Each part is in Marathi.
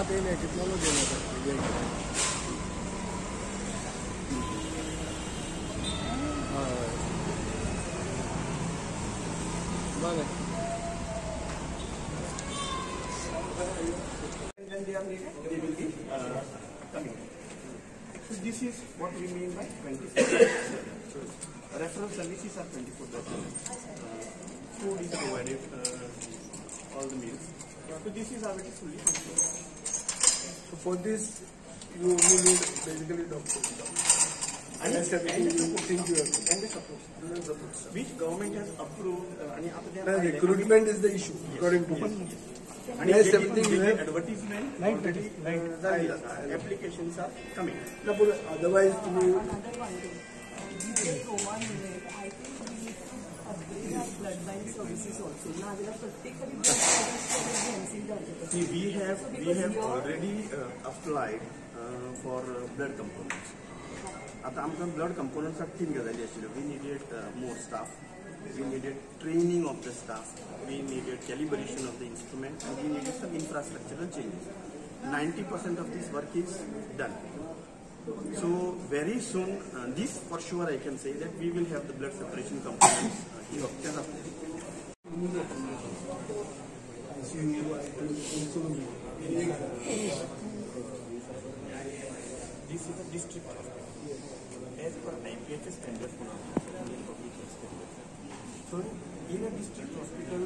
बात ये नहीं कितना लोग देना चाहिए So this is what we mean by 24. Referral services are 24/7. Food is provided, all the meals. So this is already fully functional. So for this, you only need basically doctors. And the support. which government has approved. Recruitment is the issue, according to me. And yes, getting everything you have. Advertisement, already applications are coming. Otherwise, to me, Another one thing. We get Roma unit. I think we upgrade our blood bank services also. Now, we are particularly See, we have already applied for blood components. आता आमकां blood components are तीन गजाली आशिल्ल्यो. We needed more staff. We needed training of the staff. We needed calibration of the instrument, and we needed some infrastructural changes. 90% of this work is done. So very soon, this for sure I can say that we will have the blood separation components here. This is a district hospital. As per IPHS standards, so in a district hospital,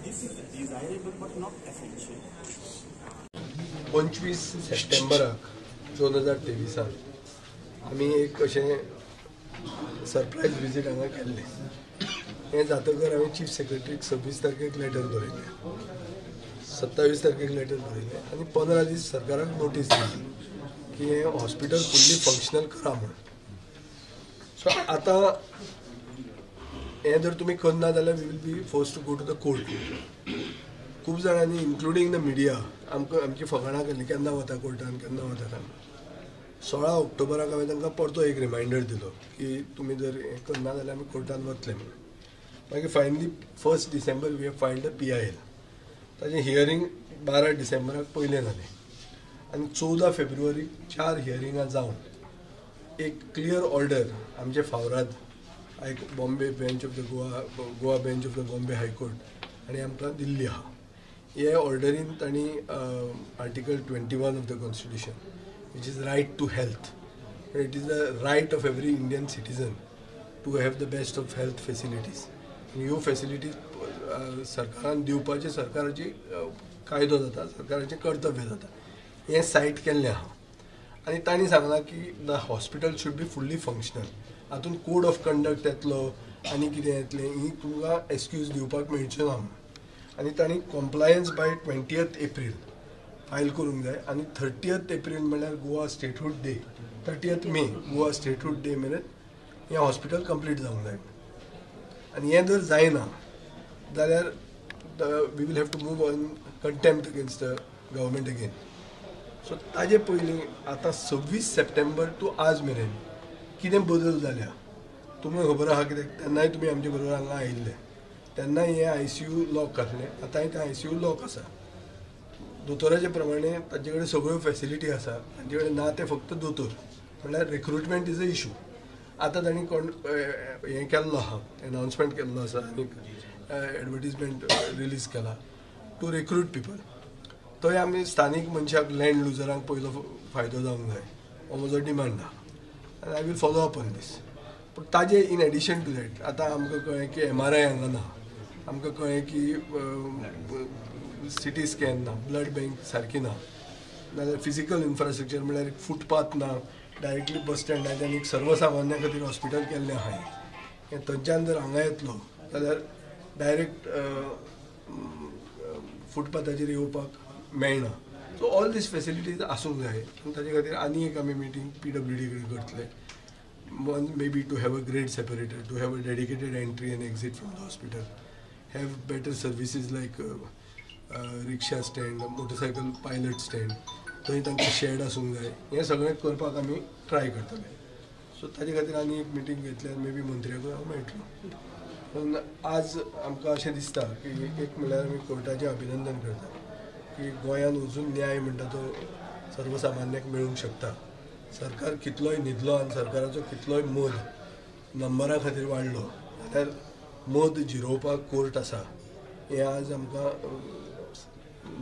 this is desirable but not essential. 25 सप्टेंबराक 2023 आमी एक अशें सरप्रायज विजीट हांगा केल्लें. हें जातकर हांवें चीफ सेक्रेटरीक 26 तारखेक लेटर बरयलें, 27 तारखेक लेटर बरयलें आनी 15 दीस सरकाराक नोटीस दिली की हें हॉस्पिटल फुल्ली फंक्शनल करा म्हणून. सो आतां हें जर तुमी करना जाल्यार we will be force to go to the court. खूब जाणांनी इन्क्लुडींग द मिडिया आमची फकाणां केल्ली केन्ना वता कोर्टान केन्ना वता काय. 16 ऑक्टोबराक हांवें तांकां परतो एक रिमायंडर दिलो की तुमी जर हें करना जाल्यार आमी कोर्टान वतले म्हणून. मागीर finally 1 December we have filed the PIL. ताजें हियरींग 12 डिसेंबराक पयलें जालें आनी 14 फेब्रुवारीक 4 हियरिंगां जावन एक क्लियर ऑर्डर आमचे फावराद Bombay bench of the Goa bench of the Bombay high court हांणी आमकां दिल्ली आहा. हे ऑर्डरीन तांणी article 21 of the constitution which is right to health. It is the right of every Indian citizen to have the best of health facilities. ह्यो facilities सरकारान दिवपाचे सरकाराची कायदो जाता, सरकाराचें कर्तव्य जाता. हें सायट केल्लें आहा आनी तांणी सांगलां की the hospital should be fully functional. हातूंत कोड ऑफ कंडक्ट येतलो आनी कितें येतलें ही तुमकां एक्सक्यूज दिवपाक मेळचें ना. आनी तांणी compliance bye 20th April file करूंक जाय आनी 30th एप्रील म्हणल्यार गोवा स्टेटहूड डे, 30th मे गोवा स्टेटहूड डे मेरेन हें हॉस्पिटल कंप्लीट जावंक जाय. आनी हें जर जायना जाल्यार we will have to move on contempt against the government again. So ताजे पयलीं आतां 26 सप्टेंबर टू आज मेरेन कितें बदल जाल्या तुमकां खबर आहा. कित्याक तेन्नाय तुमी आमचे बरोबर हांगा आयिल्ले तेन्ना हें ICU लॉक आसलें, आतांय तें ICU लॉक आसा. दोतोराचे प्रमाणे ताचे कडेन सगळ्यो फॅसिलिटी आसा, तांचे कडेन ना ते फक्त दोतोर. म्हणल्यार रिक्रुटमेंट इज अ इशू. आतां तांणी हें केल्लो आहा, अनावन्समेंट केल्लो आसा आनी एडवर्टिजमेंट रिलीज केला टू रिक्रूट पीपल. थंय आमी स्थानीक मनशाक लँड लुजरांक पयलो फायदो जावंक जाय हो म्हजो डिमांड आहा आनी I will follow up on this. पूण ताजे इन एडिशन टू दॅट आतां आमकां कळ्ळें की MRI हांगा ना, आमकां कळ्ळें की CT स्कॅन ना, ब्लड बँक सारकी ना, नाजाल्यार फिजिकल इन्फ्रास्ट्रक्चर म्हणल्यार एक फुटपाथ ना, डायरेक्टली बस स्टँडाच्यान एक सर्वसामान्या खातीर हॉस्पिटल केल्लें आहा. हें थंयच्यान जर हांगा येतलो जाल्यार डायरेक्ट फुटपाथाचेर येवपाक मेळना. सो ऑल दीस फॅसिलिटीज आसूंक जाय आनी ताजे खातीर आनी एक आमी मिटींग PWD कडेन करतले. One may be to have a grade separator, to have a dedicated entry and exit from the hospital, have better services like rickshaw stand, motorcycle pilot stand, थंय तांकां शेड आसूंक जाय. हें सगळें करपाक आमी ट्राय करतले. सो ताजे खातीर आनी एक मिटींग घेतल्यार मे बी मंत्र्याकूय हांव मेळटलो. पूण आज आमकां अशें दिसता की एक म्हणल्यार आमी कोर्टाचें अभिनंदन करता की गोंयांत वचून न्याय म्हणटा तो सर्वसामान्याक मेळूंक शकता. सरकार कितलोय न्हिदलो आनी सरकाराचो कितलोय मोद नंबरा खातीर वाडलो जाल्यार मोद जिरोवपाक कोर्ट आसा. हें आज आमकां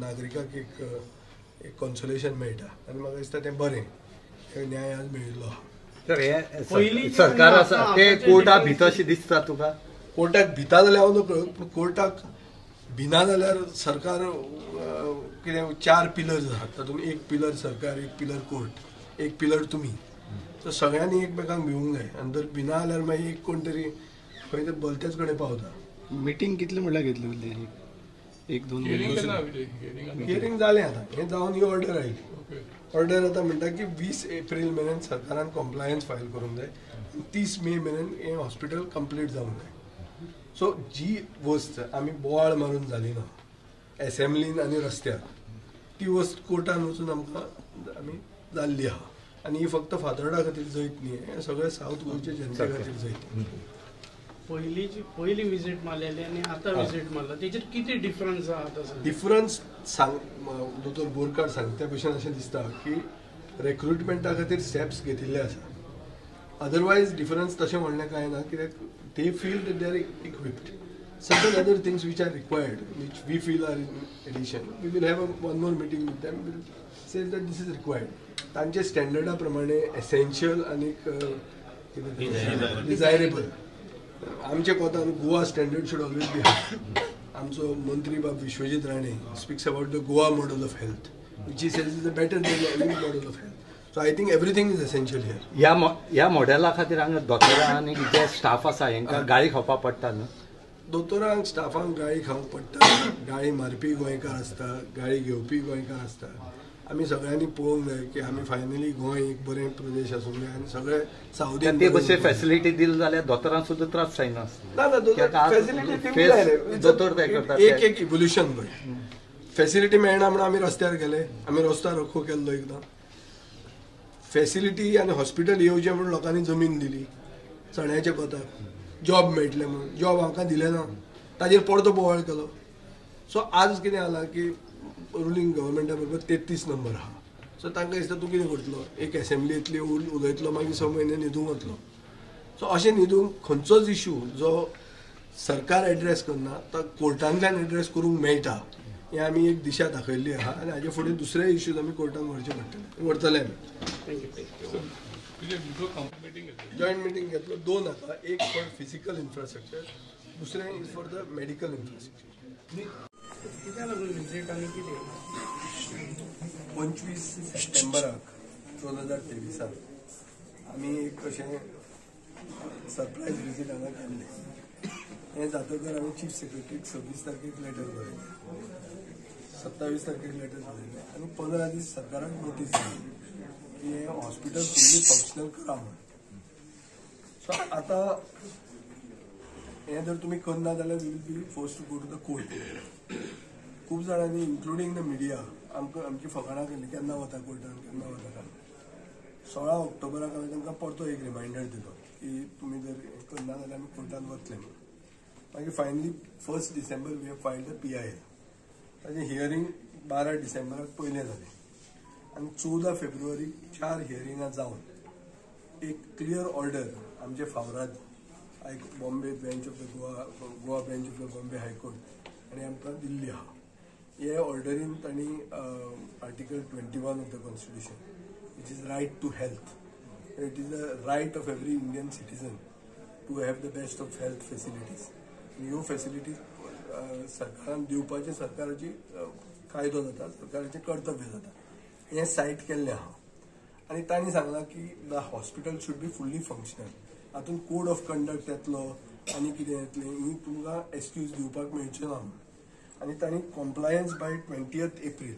नागरिकाक एक कॉन्सोलेशन मेळटा आनी म्हाका दिसता तें बरें. न्याय आज मेळिल्लो आहा. तर हे सरकार आसा ते कोर्टा भितरशें दिसता तुका? कोर्टाक भिता जाल्यार हांव नकळो, पूण कोर्टाक भिना जाल्यार सरकार कितें 4 पिलर्स आसात. तातूंत एक पिलर सरकार, एक पिलर कोर्ट, एक पिलर तुमी. सो सगळ्यांनी एकमेकांक भिवूंक जाय आनी जर भिना जाल्यार मागीर एक कोण तरी खंय तरी भलतेच कडेन पावता. मिटींग कितले म्हणल्यार घेतली उरली? 1-2 हियरींग जालें आतां. हें जावन ही ऑर्डर आयली. ऑर्डर आतां म्हणटा की 20 एप्रील मेरेन सरकारान कॉम्प्लायन्स फायल करूंक जाय. 30 मे मेरेन हें हॉस्पिटल कंप्लीट जावंक जाय. सो जी वस्त आमी बोवाळ मारून जाली ना एसेंब्लीन आनी रस्त्यार, ती वस्त कोर्टान वचून आमकां आमी जाल्ली आहा. आनी ही फक्त फातोर्डा खातीर जैत न्ही, हें सगळें सावथ गोंयचे जनते खातीर जैत. पहिली विजीट मारलेली आनी आतां विजीट मारला तेजेर कितें डिफरन्स आहा आतां? डिफरन्स सांग दोतोर बोरकार सांगता भशेन अशें दिसता की रिक्रुटमेंटा खातीर स्टेप्स घेतिल्ले आसा. अदरवायज डिफरन्स तशें म्हणलें कांय ना, कित्याक they feel that they are equipped. Certain other things which are required, which we feel are in addition, we will have one more meeting with them. We will say that this is required. तांचे स्टँडर्डा प्रमाणे एसेन्शियल आनी डिझायरेबल. आमचे कोतान Goa standard should always be high. आमचो मंत्री बाब Vishwajit Rane speaks about the Goa model of health, which he says is a better than any model of health. So I think everything is essential here. ह्या मॉडेला खातीर हांगा दोतोरां आनी जे स्टाफ आसा हांकां गाळी खावपाक पडटा न्हू? दोतोरांक स्टाफांक गाळी खावंक पडटा. गाळी मारपी गोंयकार आसता, गाळी घेवपी गोंयकार आसता. आमी सगळ्यांनी पळोवंक जाय की आमी फायनली गोंय एक बरें प्रदेश आसूंक जाय आनी सगळे सावथीन ते भशेन फेसिलिटी दिली जाल्यार दोतोरांक सुद्दां त्रास जायना. ना फेसिलिटी दोतोर ते करतात एक इवोल्युशन गोंय. फेसिलिटी मेळना म्हणून आमी रस्त्यार गेले, आमी रस्तो रोखो केल्लो एकदां. फेसिलिटी आनी हॉस्पिटल येवचें म्हणून लोकांनी जमीन दिली चण्याच्या कोताक. जॉब मेळटले म्हणून जॉब आमकां दिले ना, ताजेर परतो बोवाळ केलो. सो आज कितें जाला की रुलींग गव्हर्मेंटा बरोबर 33 नंबर आहा. सो तांकां दिसता तूं कितें करतलो, एक एसेंब्ली येतली उलयतलो मागीर 6 म्हयने न्हिदूंक वतलो. सो अशें न्हिदूंक खंयचोच इशू जो सरकार एड्रेस करना तो कोर्टांतल्यान एड्रेस करूंक मेळटा. हें आमी एक दिशा दाखयल्ली आहा आनी हाजे फुडें दुसरे इश्यूज आमी कोर्टान व्हरतले आमी. जॉयंट मिटींग घेतलो 2 आतां. एक फॉर फिजिकल इन्फ्रास्ट्रक्चर, दुसरें is for the medical infrastructure. कित्याक लागून विजीट आनी कितें? 25 सप्टेंबराक 2023 आमी एक अशें सरप्रायज विजीट हांगा केल्लें. हें जातकर आमी चीफ सेक्रेटरीक 26 तारखेक लेटर बरयलें, 27 तारखेक लेटर बरयलें आनी 15 दीस सरकाराक नोटीस दिली की हें हॉस्पिटल फुल्ली फंक्शनल करा म्हणून. सो आतां हें जर तुमी करना जाल्यार we will be force to go to the court. खूब जाणांनी इन्क्लुडींग द मिडिया आमची फकाणां केली केन्ना वता कोर्टान केन्ना वता काय. 16 ऑक्टोबराक हांवें तांकां परतो एक रिमायंडर दिलो की तुमी जर हें करना जाल्यार आमी कोर्टान वतले म्हणून. मागीर finally 1 December we have filed the PIL. ताजें हियरींग 12 डिसेंबराक पयलें जालें आनी 14 फेब्रुवारीक 4 हियरिंगां जावन एक क्लियर ऑर्डर आमचे फावराद Bombay bench of the Goa bench of the Bombay high court हांणी आमकां दिल्ली आहा. हे ऑर्डरीन तांणी article 21 of the constitution which is right to health. It is the right of every Indian citizen to have the best of health facilities. ह्यो फॅसिलिटीज सरकारान दिवपाची सरकाराची कायदो जाता, सरकाराचें कर्तव्य जाता. हें सायट केल्लें आहा आनी तांणी सांगलां की the hospital should be fully functional. हातूंत कोड ऑफ कंडक्ट येतलो आनी कितें येतलें ही तुमकां एक्सक्यूज दिवपाक मेळचें ना म्हणून. आनी तांणी कॉम्प्लायन्स बाय 20 एप्रील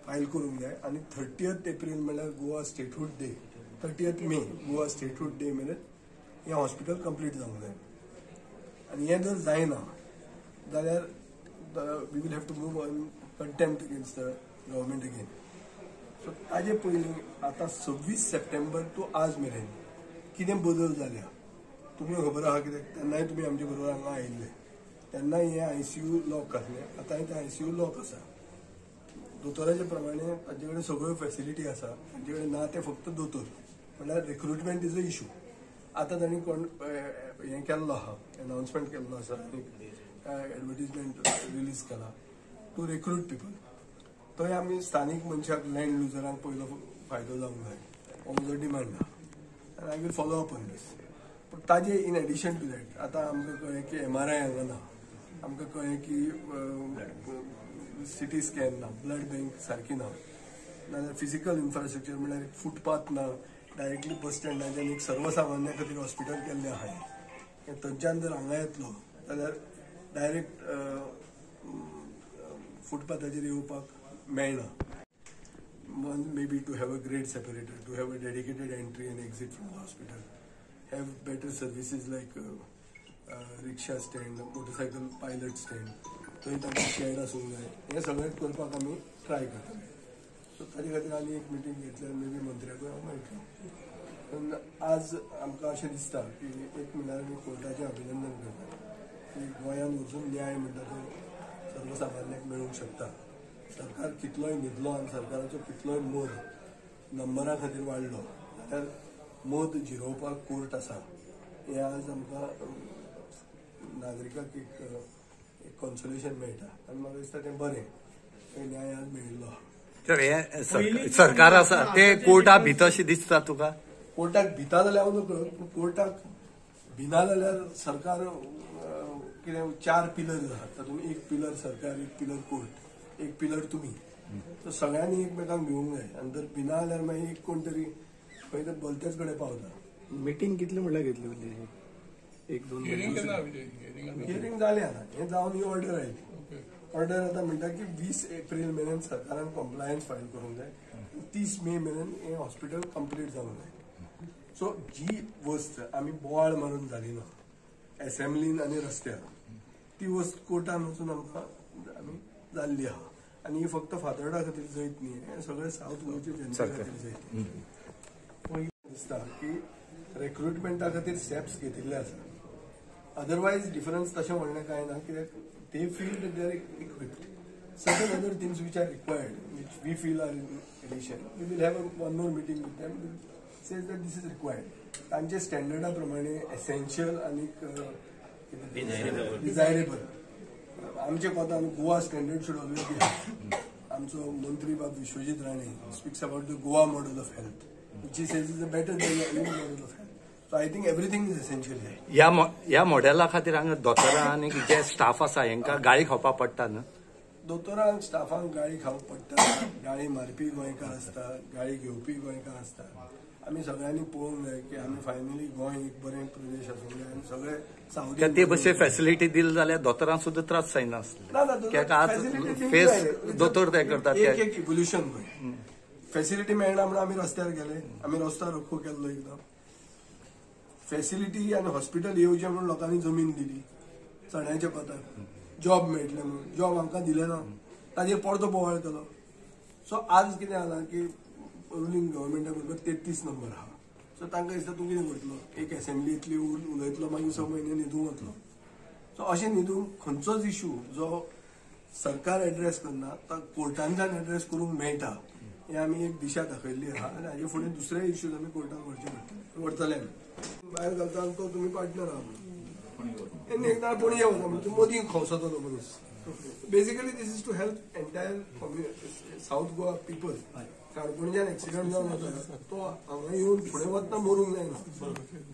फायल करूंक जाय आनी 30 एप्रील म्हणल्यार गोवा स्टेटहूड डे, 30 मे गोवा स्टेटहूड डे मेरेन हें हॉस्पिटल कंप्लीट जावंक जाय. आनी हें जर जायना जाल्यार we will have to move on contempt against the government again. So ताजे पयलीं आतां 26 सप्टेंबर टू आज मेरेन कितें बदल जाल्या तुमकां खबर आहा. कित्याक तेन्नाय तुमी आमचे बरोबर हांगा आयिल्ले तेन्ना हें ICU लॉक आसलें, आतां तें ICU लॉक आसा. दोतोराचे प्रमाणे ताजे कडेन सगळ्यो फॅसिलिटी आसा, ताजे कडेन ना ते फक्त दोतोर, म्हणल्यार रिक्रुटमेंट इज अ इशू. आतां तांणी हें केल्लो आहा, अनाउन्समेंट केल्लो आसा आनी एडवर्टिजमेंट रिलीज केला टू रिक्रूट पीपल. थंय आमी स्थानीक मनशाक लँड लुजरांक पयलो फायदो जावंक जाय, हो म्हजो डिमांड आहा. I will follow up on this. पूण ताजे इन एडिशन टू दॅट आतां आमकां कळ्ळें की MRI हांगा ना, आमकां कळ्ळें की CT स्कॅन ना, ब्लड बँक सारकी ना, नाजाल्यार फिजिकल इन्फ्रास्ट्रक्चर म्हणल्यार एक फुटपाथ ना, डायरेक्टली बस स्टँडाच्यान एक सर्वसामान्या खातीर हॉस्पिटल केल्लें आहाय. थंयच्यान जर हांगा येतलो जाल्यार डायरेक्ट फुटपाथाचेर येवपाक मेळना. One maybe to have a grade separator, to have a dedicated entry and exit from the hospital, have better services like rickshaw stand, motorcycle pilot stand, थंय तांकां शेड आसूंक जाय. हें सगळें करपाक आमी ट्राय करतले. सो ताजे खातीर आनी एक मिटींग घेतल्यार मे बी मंत्र्याकूय हांव मेळटलो. पण आज आमकां अशें दिसता की एक म्हणल्यार आमी कोर्टाचें अभिनंदन करता की गोंयांत वचून न्याय म्हणटा तो सर्वसामान्याक मेळूंक शकता. सरकार कितलोय न्हिदलो आनी सरकाराचो कितलोय मोद नंबरा खातीर वाडलो जाल्यार मोद जिरोवपाक कोर्ट आसा. हें आज आमकां नागरिकाक एक कॉन्सोलेशन मेळटा आनी म्हाका दिसता तें बरें. न्याय आज मेळिल्लो. तर हे सरकार आसा ते कोर्टाक भिता अशें दिसता तुका? कोर्टाक भिता जाल्यार हांव नकळो, पूण कोर्टाक भिना जाल्यार सरकार कितें 4 पिलर्स आसात, तातूंत एक पिलर सरकार, एक पिलर कोर्ट, एक पिलर तुमी. सो सगळ्यांनी एकमेकांक भिवूंक जाय आनी जर भिना जाल्यार मागीर एक कोण तरी खंय तर भलतेच कडेन पावता. मिटींग कितले म्हणल्यार घेतली उरली? 1-2 हियरिंग जालें आतां. हें जावन ही ऑर्डर आयली. ऑर्डर आतां म्हणटा की 20 एप्रील मेरेन सरकारान कॉम्प्लायन्स फायल करूंक जाय, 30 मे मेरेन हें हॉस्पिटल कंप्लीट जावंक जाय. सो जी वस्त आमी बोवाळ मारून जाली ना एसेंब्लीन आनी रस्त्यार, ती वस्त कोर्टान वचून आमकां आमी जाल्ली आहा. आनी ही फक्त फातोर्डा खातीर जैत न्ही, हें सगळें सावथ गोंयच्या जनते खातीर जैत. पयलीं दिसता की रिक्रुटमेंटा खातीर स्टेप्स घेतिल्ले आसा. अदरवायज डिफरन्स तशें व्हडलें कांय ना, कित्याक they feel that they are equipped. Certain other things which are required, which we feel are in addition, we will have one more meeting with them. Says that this is required. तांचे स्टँडर्डा प्रमाणे एसेन्शियल आनी डिझायरेबल. आमचे कोतान Goa standard should always be. आमचो मंत्री बाब Vishwajit Rane speaks about the Goa model of health, which he says is better than any model of health. So I think everything is essential here. ह्या मॉडेला खातीर हांगा दोतोरां आनी जे स्टाफ आसा हेंकां गाळी खावपाक पडटा न्हू? दोतोरांक स्टाफांक गाळी खावप पडटा, गाळी मारपी गोंयकार आसता, गाळी घेवपी गोंयकार आसता. आमी सगळ्यांनी पळोवंक जाय की आमी फायनली गोंय एक बरें प्रदेश आसूंक जाय आनी सगळे सावथी ते भशेन फॅसिलिटी दिली जाल्यार दोतोरांक सुद्दां त्रास जायना. कित्याक आज फेस दोतोर ते करतात एक इवोल्युशन गोंय. फॅसिलिटी मेळना म्हणून आमी रस्त्यार गेले, आमी रस्तो रोखो केल्लो एकदां. फॅसिलिटी आनी हॉस्पिटल येवचें म्हणून लोकांनी जमीन दिली चण्याच्या पताक. जॉब मेळटले म्हणून जॉब आमकां दिले ना, ताजेर परतो बोवाळ केलो. सो आज कितें जालां की रुलींग गव्हर्मेंटा बरोबर 33 नंबर आहा. सो तांकां दिसता तूं कितें करतलो, एक असेंब्ली इतली उलयतलो मागीर 6 म्हयने न्हिदूंक वतलो. सो अशें न्हिदूंक खंयचोच इशू जो सरकार एड्रेस करना तो कोर्टांतल्यान एड्रेस करूंक मेळटा, हें आमी एक दिशा दाखयल्ली आहा. आनी हाजे फुडें दुसरे इश्यूज आमी कोर्टाक व्हरतले आमी. भायर घालता तो तुमी पार्टनर आहा म्हणून एकदां पणजे वता म्हणजे मोदीक खवसतलो मनीस. Basically this is to help entire south Goa people. काणकोणच्यान एक्सिडंट जावन वता तो हांगा येवन फुडें वतना मरूंक जायना,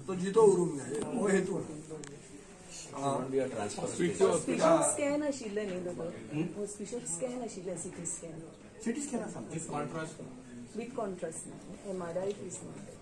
तो जितो उरूंक जाय, हो हेतू. हॉस्पिटल स्कॅन आशिल्ले न्ही दोतोर? हॉस्पिटल स्कॅन आशिल्ले, सिटी स्कॅन. सिटी स्कॅन आसा with contrast MRI is not.